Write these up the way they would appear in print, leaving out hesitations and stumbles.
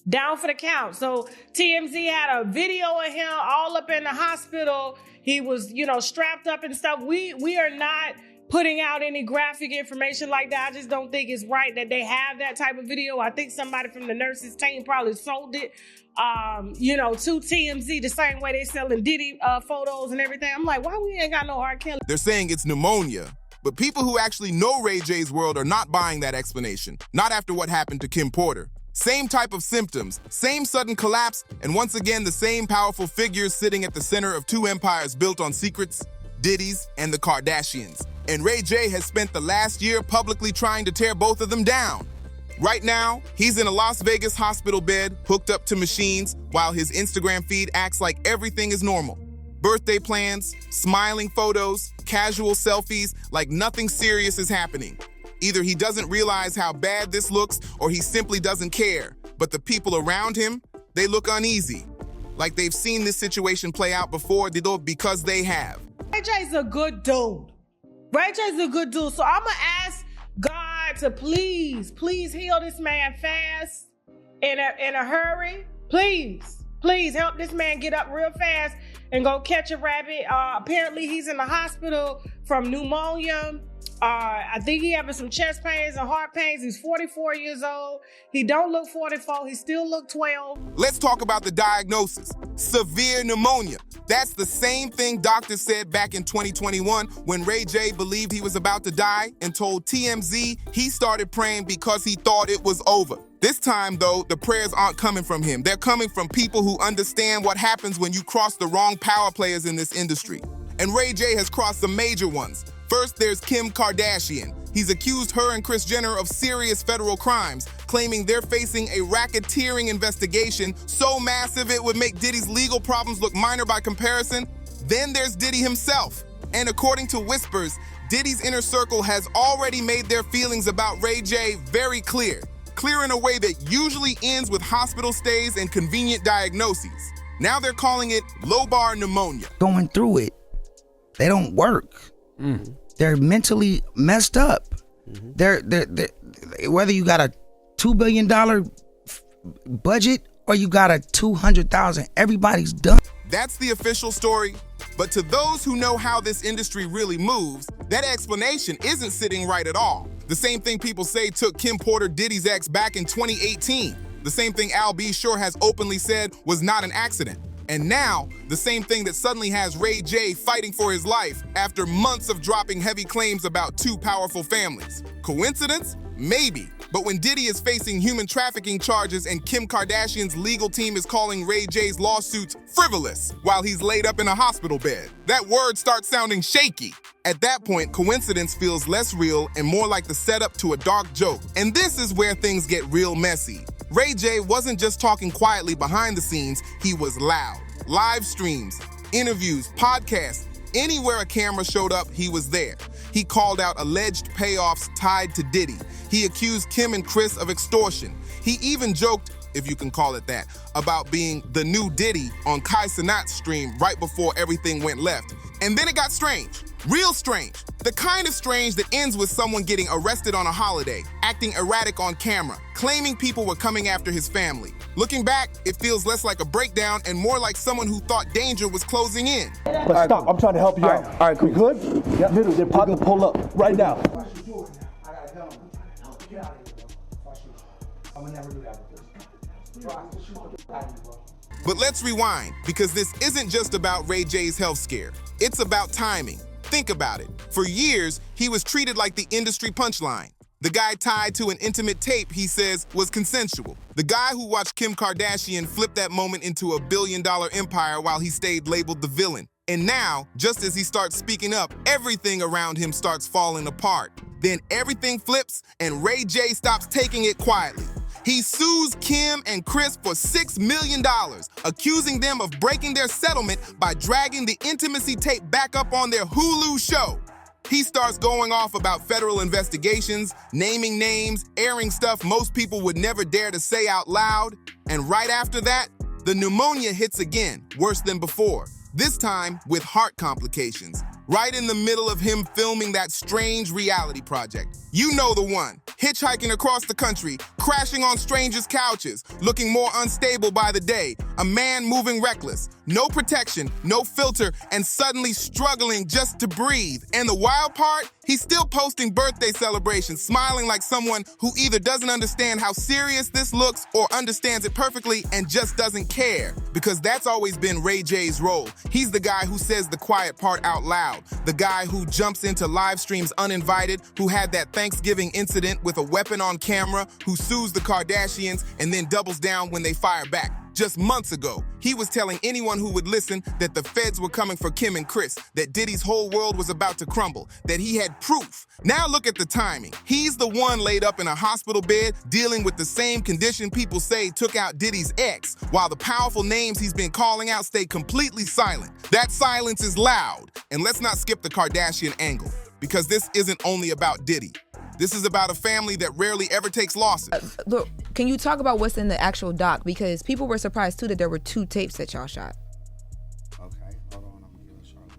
Down for the count. So TMZ had a video of him all up in the hospital. He was, strapped up and stuff. We are not putting out any graphic information like that. I just don't think it's right that they have that type of video. I think somebody from the nurses team probably sold it, to TMZ the same way they selling Diddy photos and everything. I'm like, why we ain't got no R. Kelly? They're saying it's pneumonia, but people who actually know Ray J's world are not buying that explanation. Not after what happened to Kim Porter. Same type of symptoms, same sudden collapse, and once again, the same powerful figures sitting at the center of two empires built on secrets, Diddy's and the Kardashians. And Ray J has spent the last year publicly trying to tear both of them down. Right now, he's in a Las Vegas hospital bed, hooked up to machines, while his Instagram feed acts like everything is normal. Birthday plans, smiling photos, casual selfies, like nothing serious is happening. Either he doesn't realize how bad this looks, or he simply doesn't care. But the people around him, they look uneasy. Like they've seen this situation play out before, because they have. Ray J's a good dude. Ray J's a good dude. So I'm going to ask God to please heal this man fast, in a hurry. Please help this man get up real fast and go catch a rabbit. Apparently he's in the hospital from pneumonia. I think he having some chest pains and heart pains. He's 44 years old. He don't look 44. He still look 12. Let's talk about the diagnosis. Severe pneumonia. That's the same thing doctors said back in 2021 when Ray J believed he was about to die and told TMZ he started praying because he thought it was over. This time, though, the prayers aren't coming from him. They're coming from people who understand what happens when you cross the wrong power players in this industry. And Ray J has crossed some major ones. First, there's Kim Kardashian. He's accused her and Kris Jenner of serious federal crimes, claiming they're facing a racketeering investigation so massive it would make Diddy's legal problems look minor by comparison. Then there's Diddy himself. And according to whispers, Diddy's inner circle has already made their feelings about Ray J very clear. Clear in a way that usually ends with hospital stays and convenient diagnoses. Now they're calling it lobar pneumonia. Going through it, they don't work. They're mentally messed up. They're whether you got a $2 billion budget or you got a 200,000, everybody's done. That's the official story. But to those who know how this industry really moves, that explanation isn't sitting right at all. The same thing people say took Kim Porter, Diddy's ex, back in 2018. The same thing Al B. Sure has openly said was not an accident. And now, the same thing that suddenly has Ray J fighting for his life after months of dropping heavy claims about two powerful families. Coincidence? Maybe. But when Diddy is facing human trafficking charges and Kim Kardashian's legal team is calling Ray J's lawsuits frivolous while he's laid up in a hospital bed, that word starts sounding shaky. At that point, coincidence feels less real and more like the setup to a dark joke. And this is where things get real messy. Ray J wasn't just talking quietly behind the scenes, he was loud. Live streams, interviews, podcasts, anywhere a camera showed up, he was there. He called out alleged payoffs tied to Diddy. He accused Kim and Kris of extortion. He even joked, if you can call it that, about being the new Diddy on Kai Cenat's stream right before everything went left. And then it got strange. Real strange. The kind of strange that ends with someone getting arrested on a holiday, acting erratic on camera, claiming people were coming after his family. Looking back, it feels less like a breakdown and more like someone who thought danger was closing in. But stop, I'm trying to help you out. All right, cool. You good? Yeah. Middle, they're about to pull up right now. But let's rewind, because this isn't just about Ray J's health scare. It's about timing. Think about it. For years, he was treated like the industry punchline. The guy tied to an intimate tape he says was consensual. The guy who watched Kim Kardashian flip that moment into a billion-dollar empire while he stayed labeled the villain. And now, just as he starts speaking up, everything around him starts falling apart. Then everything flips and Ray J stops taking it quietly. He sues Kim and Kris for $6 million, accusing them of breaking their settlement by dragging the intimacy tape back up on their Hulu show. He starts going off about federal investigations, naming names, airing stuff most people would never dare to say out loud. And right after that, the pneumonia hits again, worse than before. This time with heart complications. right in the middle of him filming that strange reality project. You know the one, hitchhiking across the country, crashing on strangers' couches, looking more unstable by the day, a man moving reckless, no protection, no filter, and suddenly struggling just to breathe. And the wild part? He's still posting birthday celebrations, smiling like someone who either doesn't understand how serious this looks or understands it perfectly and just doesn't care. Because that's always been Ray J's role. He's the guy who says the quiet part out loud, the guy who jumps into live streams uninvited, who had that Thanksgiving incident with a weapon on camera, who sues the Kardashians and then doubles down when they fire back. Just months ago, he was telling anyone who would listen that the feds were coming for Kim and Kris, that Diddy's whole world was about to crumble, that he had proof. Now look at the timing. He's the one laid up in a hospital bed dealing with the same condition people say took out Diddy's ex, while the powerful names he's been calling out stay completely silent. That silence is loud. And let's not skip the Kardashian angle, because this isn't only about Diddy. This is about a family that rarely ever takes losses. Look, can you talk about what's in the actual doc? Because people were surprised too that there were 2 tapes that y'all shot. Okay, hold on, I'm gonna Charlotte.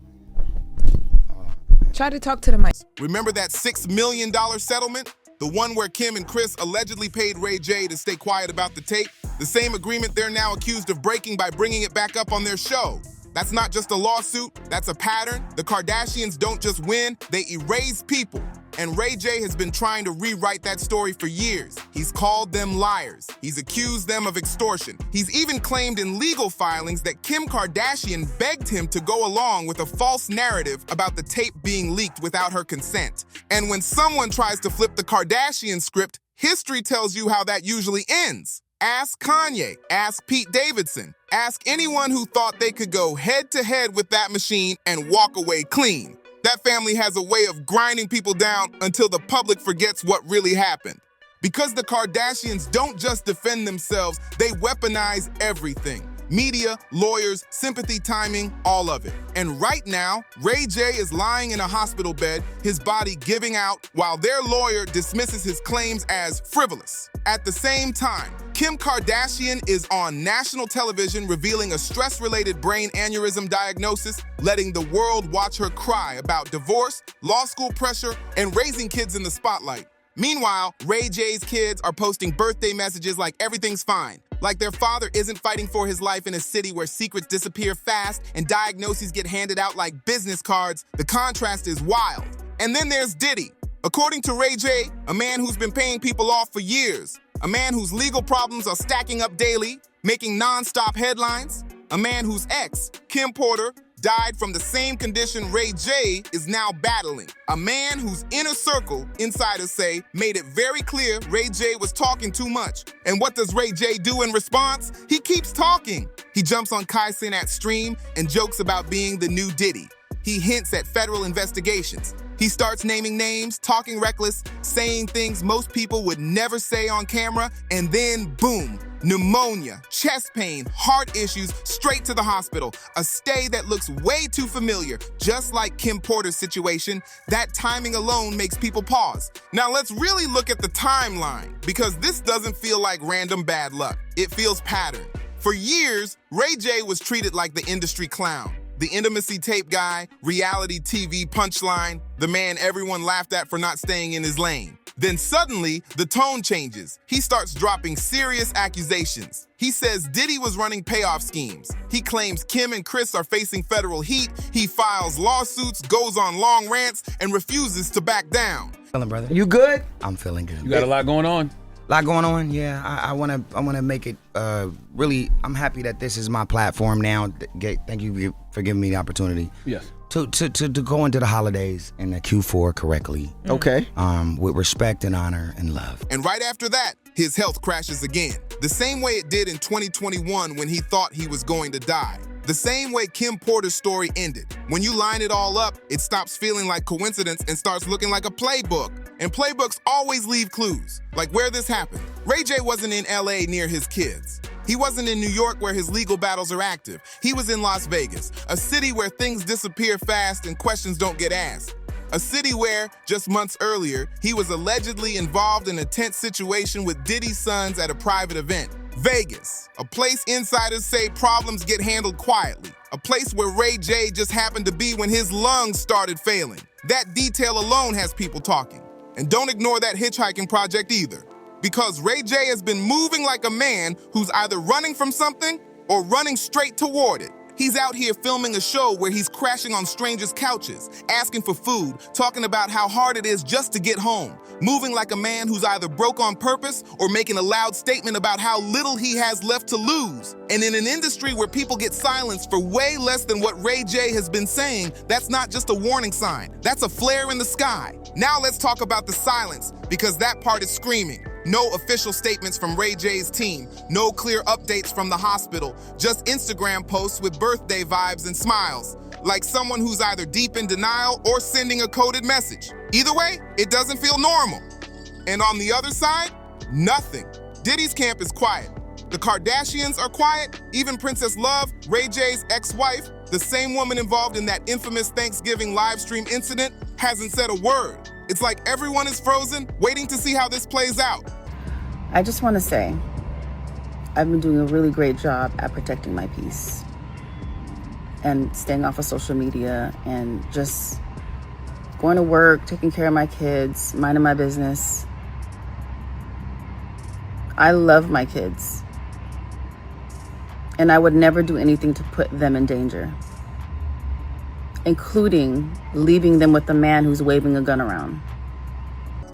Try to talk to the mic. Remember that $6 million settlement? The one where Kim and Kris allegedly paid Ray J to stay quiet about the tape? The same agreement they're now accused of breaking by bringing it back up on their show. That's not just a lawsuit, that's a pattern. The Kardashians don't just win, they erase people. And Ray J has been trying to rewrite that story for years. He's called them liars. He's accused them of extortion. He's even claimed in legal filings that Kim Kardashian begged him to go along with a false narrative about the tape being leaked without her consent. And when someone tries to flip the Kardashian script, history tells you how that usually ends. Ask Kanye, ask Pete Davidson, ask anyone who thought they could go head-to-head with that machine and walk away clean. That family has a way of grinding people down until the public forgets what really happened. Because the Kardashians don't just defend themselves, they weaponize everything. Media, lawyers, sympathy, timing, all of it. And right now, Ray J is lying in a hospital bed, his body giving out, while their lawyer dismisses his claims as frivolous. At the same time, Kim Kardashian is on national television revealing a stress-related brain aneurysm diagnosis, letting the world watch her cry about divorce, law school pressure, and raising kids in the spotlight. Meanwhile, Ray J's kids are posting birthday messages like everything's fine, like their father isn't fighting for his life in a city where secrets disappear fast and diagnoses get handed out like business cards. The contrast is wild. And then there's Diddy. According to Ray J, a man who's been paying people off for years, a man whose legal problems are stacking up daily, making non-stop headlines, a man whose ex, Kim Porter, died from the same condition Ray J is now battling. A man whose inner circle, insiders say, made it very clear Ray J was talking too much. And what does Ray J do in response? He keeps talking. He jumps on Kai Cenat's stream and jokes about being the new Diddy. He hints at federal investigations. He starts naming names, talking reckless, saying things most people would never say on camera, and then boom, pneumonia, chest pain, heart issues, straight to the hospital. A stay that looks way too familiar, just like Kim Porter's situation. That timing alone makes people pause. Now let's really look at the timeline, because this doesn't feel like random bad luck. It feels patterned. For years, Ray J was treated like the industry clown. The intimacy tape guy, reality TV punchline, the man everyone laughed at for not staying in his lane. Then suddenly, the tone changes. He starts dropping serious accusations. He says Diddy was running payoff schemes. He claims Kim and Kris are facing federal heat. He files lawsuits, goes on long rants, and refuses to back down. Feeling, brother? You good? I'm feeling good. You got a lot going on. Lot going on, yeah. I wanna make it really. I'm happy that this is my platform now. Thank you for giving me the opportunity. Yes. To go into the holidays and the Q4 correctly. Okay. With respect and honor and love. And right after that, his health crashes again. The same way it did in 2021 when he thought he was going to die. The same way Kim Porter's story ended. When you line it all up, it stops feeling like coincidence and starts looking like a playbook. And playbooks always leave clues, like where this happened. Ray J wasn't in LA near his kids. He wasn't in New York where his legal battles are active. He was in Las Vegas, a city where things disappear fast and questions don't get asked. A city where, just months earlier, he was allegedly involved in a tense situation with Diddy's sons at a private event. Vegas, a place insiders say problems get handled quietly. A place where Ray J just happened to be when his lungs started failing. That detail alone has people talking. And don't ignore that hitchhiking project either. Because Ray J has been moving like a man who's either running from something or running straight toward it. He's out here filming a show where he's crashing on strangers' couches, asking for food, talking about how hard it is just to get home, moving like a man who's either broke on purpose or making a loud statement about how little he has left to lose. And in an industry where people get silenced for way less than what Ray J has been saying, that's not just a warning sign, that's a flare in the sky. Now let's talk about the silence, because that part is screaming. No official statements from Ray J's team, no clear updates from the hospital, just Instagram posts with birthday vibes and smiles, like someone who's either deep in denial or sending a coded message. Either way, it doesn't feel normal. And on the other side, nothing. Diddy's camp is quiet. The Kardashians are quiet. Even Princess Love, Ray J's ex-wife, the same woman involved in that infamous Thanksgiving live stream incident, hasn't said a word. It's like everyone is frozen, waiting to see how this plays out. I just want to say, I've been doing a really great job at protecting my peace and staying off of social media and just going to work, taking care of my kids, minding my business. I love my kids, and I would never do anything to put them in danger, including leaving them with a man who's waving a gun around.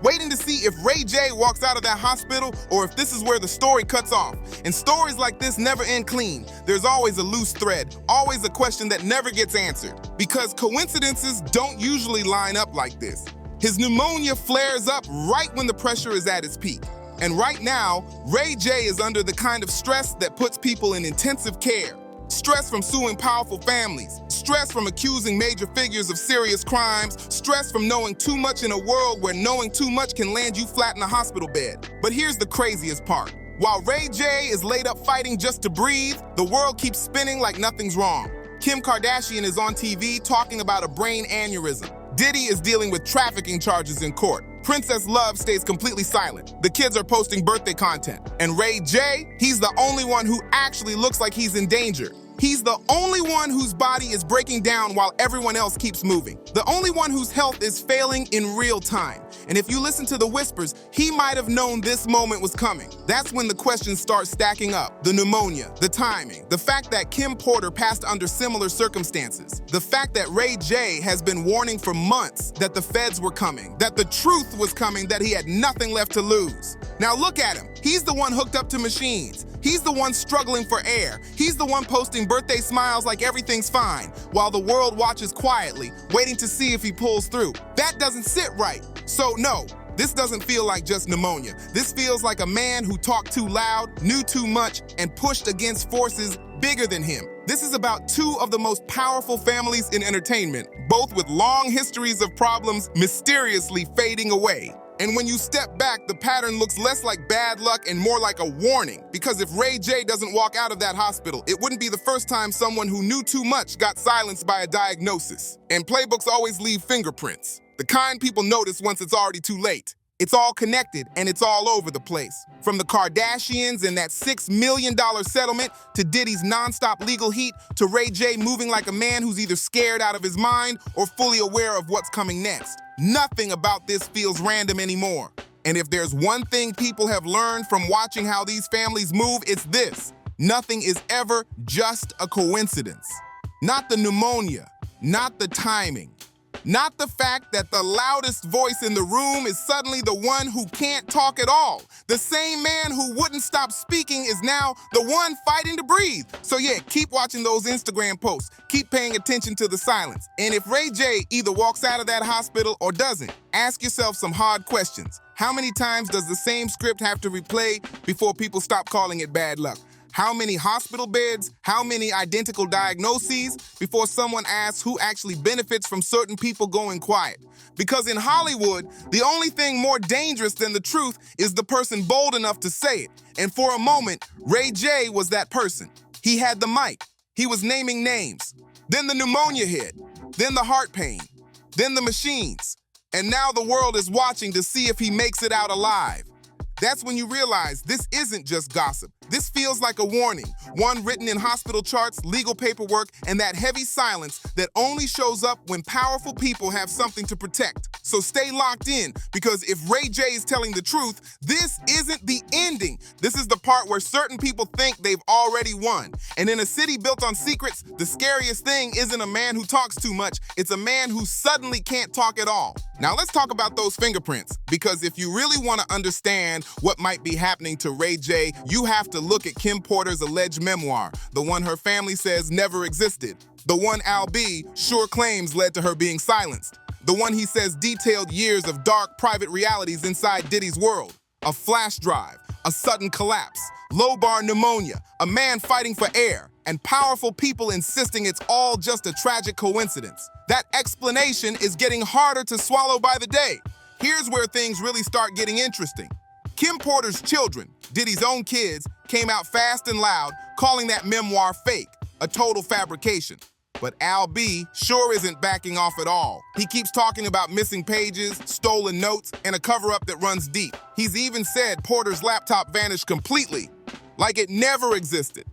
Waiting to see if Ray J walks out of that hospital or if this is where the story cuts off. And stories like this never end clean. There's always a loose thread, always a question that never gets answered. Because coincidences don't usually line up like this. His pneumonia flares up right when the pressure is at its peak. And right now, Ray J is under the kind of stress that puts people in intensive care. Stress from suing powerful families, stress from accusing major figures of serious crimes, stress from knowing too much in a world where knowing too much can land you flat in a hospital bed. But here's the craziest part. While Ray J is laid up fighting just to breathe, the world keeps spinning like nothing's wrong. Kim Kardashian is on TV talking about a brain aneurysm. Diddy is dealing with trafficking charges in court. Princess Love stays completely silent. The kids are posting birthday content. And Ray J, he's the only one who actually looks like he's in danger. He's the only one whose body is breaking down while everyone else keeps moving. The only one whose health is failing in real time. And if you listen to the whispers, he might have known this moment was coming. That's when the questions start stacking up. The pneumonia, the timing, the fact that Kim Porter passed under similar circumstances, the fact that Ray J has been warning for months that the feds were coming, that the truth was coming, that he had nothing left to lose. Now look at him. He's the one hooked up to machines. He's the one struggling for air. He's the one posting birthday smiles like everything's fine, while the world watches quietly, waiting to see if he pulls through. That doesn't sit right. So no, this doesn't feel like just pneumonia. This feels like a man who talked too loud, knew too much, and pushed against forces bigger than him. This is about two of the most powerful families in entertainment, both with long histories of problems mysteriously fading away. And when you step back, the pattern looks less like bad luck and more like a warning. Because if Ray J doesn't walk out of that hospital, it wouldn't be the first time someone who knew too much got silenced by a diagnosis. And playbooks always leave fingerprints, the kind people notice once it's already too late. It's all connected and it's all over the place. From the Kardashians and that $6 million settlement to Diddy's nonstop legal heat to Ray J moving like a man who's either scared out of his mind or fully aware of what's coming next. Nothing about this feels random anymore. And if there's one thing people have learned from watching how these families move, it's this. Nothing is ever just a coincidence. Not the pneumonia, not the timing. Not the fact that the loudest voice in the room is suddenly the one who can't talk at all. The same man who wouldn't stop speaking is now the one fighting to breathe. So yeah, keep watching those Instagram posts. Keep paying attention to the silence. And if Ray J either walks out of that hospital or doesn't, ask yourself some hard questions. How many times does the same script have to replay before people stop calling it bad luck? How many hospital beds, how many identical diagnoses before someone asks who actually benefits from certain people going quiet? Because in Hollywood, the only thing more dangerous than the truth is the person bold enough to say it. And for a moment, Ray J was that person. He had the mic. He was naming names. Then the pneumonia hit. Then the heart pain. Then the machines. And now the world is watching to see if he makes it out alive. That's when you realize this isn't just gossip. This feels like a warning, one written in hospital charts, legal paperwork, and that heavy silence that only shows up when powerful people have something to protect. So stay locked in, because if Ray J is telling the truth, this isn't the ending. This is the part where certain people think they've already won. And in a city built on secrets, the scariest thing isn't a man who talks too much, it's a man who suddenly can't talk at all. Now let's talk about those fingerprints, because if you really want to understand what might be happening to Ray J, you have to look at Kim Porter's alleged memoir, the one her family says never existed, the one Al B sure claims led to her being silenced, the one he says detailed years of dark private realities inside Diddy's world, a flash drive, a sudden collapse, low-bar pneumonia, a man fighting for air, and powerful people insisting it's all just a tragic coincidence. That explanation is getting harder to swallow by the day. Here's where things really start getting interesting. Kim Porter's children, Diddy's own kids, came out fast and loud, calling that memoir fake, a total fabrication. But Al B sure isn't backing off at all. He keeps talking about missing pages, stolen notes, and a cover-up that runs deep. He's even said Porter's laptop vanished completely, like it never existed.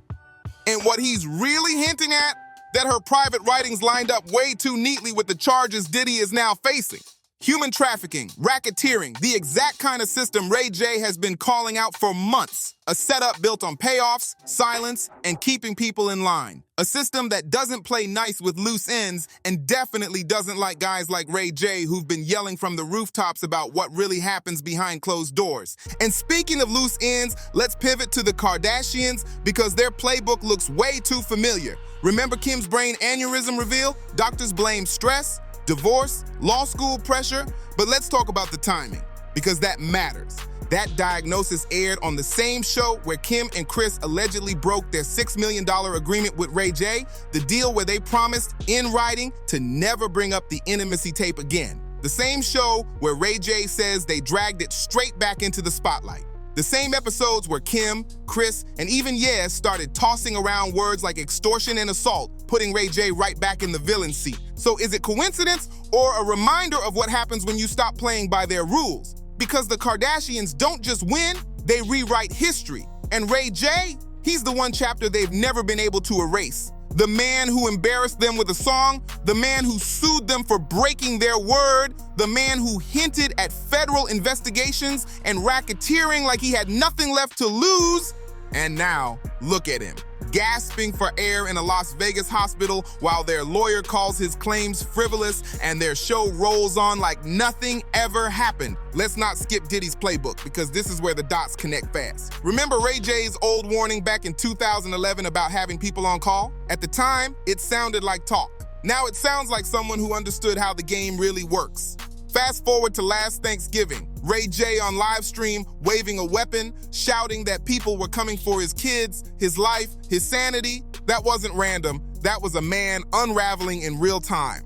And what he's really hinting at, that her private writings lined up way too neatly with the charges Diddy is now facing. Human trafficking, racketeering, the exact kind of system Ray J has been calling out for months. A setup built on payoffs, silence, and keeping people in line. A system that doesn't play nice with loose ends and definitely doesn't like guys like Ray J who've been yelling from the rooftops about what really happens behind closed doors. And speaking of loose ends, let's pivot to the Kardashians, because their playbook looks way too familiar. Remember Kim's brain aneurysm reveal? Doctors blame stress, divorce, law school pressure, but let's talk about the timing, because that matters. That diagnosis aired on the same show where Kim and Chris allegedly broke their $6 million agreement with Ray J, the deal where they promised, in writing, to never bring up the intimacy tape again. The same show where Ray J says they dragged it straight back into the spotlight. The same episodes where Kim, Chris, and even Yes started tossing around words like extortion and assault, putting Ray J right back in the villain seat. So is it coincidence or a reminder of what happens when you stop playing by their rules? Because the Kardashians don't just win, they rewrite history. And Ray J, he's the one chapter they've never been able to erase. The man who embarrassed them with a song, the man who sued them for breaking their word, the man who hinted at federal investigations and racketeering like he had nothing left to lose. And now, look at him, gasping for air in a Las Vegas hospital while their lawyer calls his claims frivolous and their show rolls on like nothing ever happened. Let's not skip Diddy's playbook, because this is where the dots connect fast. Remember Ray J's old warning back in 2011 about having people on call? At the time, it sounded like talk. Now it sounds like someone who understood how the game really works. Fast forward to last Thanksgiving, Ray J on live stream waving a weapon, shouting that people were coming for his kids, his life, his sanity. That wasn't random. That was a man unraveling in real time.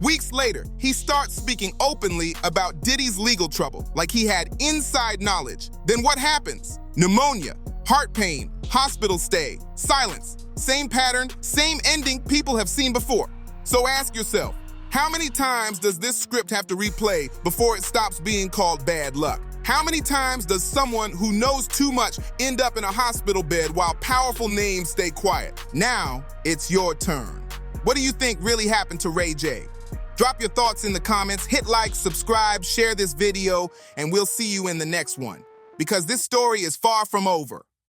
Weeks later, he starts speaking openly about Diddy's legal trouble, like he had inside knowledge. Then what happens? Pneumonia, heart pain, hospital stay, silence. Same pattern, same ending people have seen before. So ask yourself, how many times does this script have to replay before it stops being called bad luck? How many times does someone who knows too much end up in a hospital bed while powerful names stay quiet? Now, it's your turn. What do you think really happened to Ray J? Drop your thoughts in the comments, hit like, subscribe, share this video, and we'll see you in the next one. Because this story is far from over.